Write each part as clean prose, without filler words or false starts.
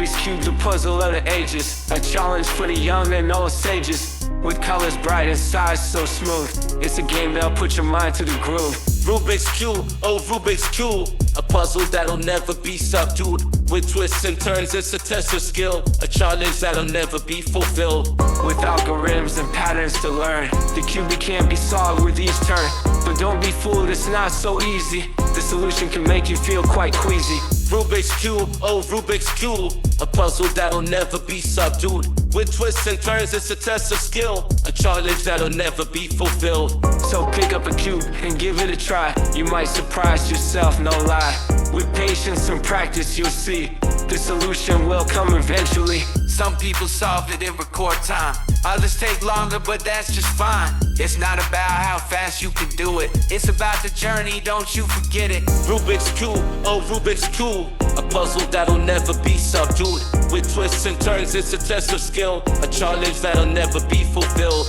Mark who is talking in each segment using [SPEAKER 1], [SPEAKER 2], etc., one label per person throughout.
[SPEAKER 1] Rubik's Cube, the puzzle of the ages. A challenge for the young and old sages. With colors bright and size so smooth. It's a game that'll put your mind to the groove.
[SPEAKER 2] Rubik's Cube, oh Rubik's Cube. A puzzle that'll never be subdued. With twists and turns, it's a test of skill. A challenge that'll never be fulfilled.
[SPEAKER 1] With algorithms and patterns to learn, the cube can't be solved with each turn. But don't be fooled, it's not so easy. The solution can make you feel quite queasy.
[SPEAKER 2] Rubik's Cube, oh Rubik's Cube. A puzzle that'll never be subdued. With twists and turns, it's a test of skill. A challenge that'll never be fulfilled.
[SPEAKER 1] So pick up a cube and give it a try. You might surprise yourself, no lie. With patience and practice, you'll see the solution will come eventually.
[SPEAKER 3] Some people solve it in record time. Others take longer, but that's just fine. It's not about how fast you can do it. It's about the journey, don't you forget it.
[SPEAKER 2] Rubik's Cube, oh Rubik's Cube. A puzzle that'll never be subdued. With twists and turns, it's a test of skill. A challenge that'll never be fulfilled.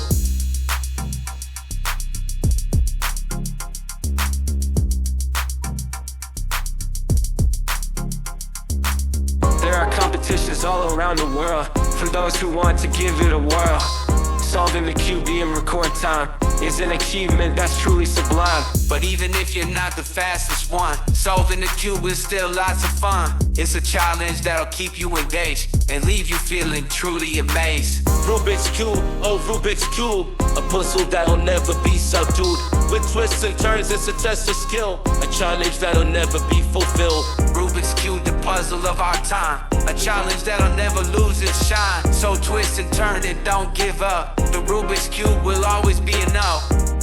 [SPEAKER 1] There are competitions all around the world for those who want to give it a whirl. Solving the cube in record time is an achievement that's truly sublime.
[SPEAKER 3] But even if you're not the fastest one, solving the cube is still lots of fun. It's a challenge that'll keep you engaged and leave you feeling truly amazed.
[SPEAKER 2] Rubik's Cube, oh Rubik's Cube. A puzzle that'll never be subdued. With twists and turns, it's a test of skill. A challenge that'll never be fulfilled.
[SPEAKER 3] Rubik's Cube, the puzzle of our time. A challenge that'll never lose its shine. So twist and turn and don't give up. The Rubik's Cube will always be enough.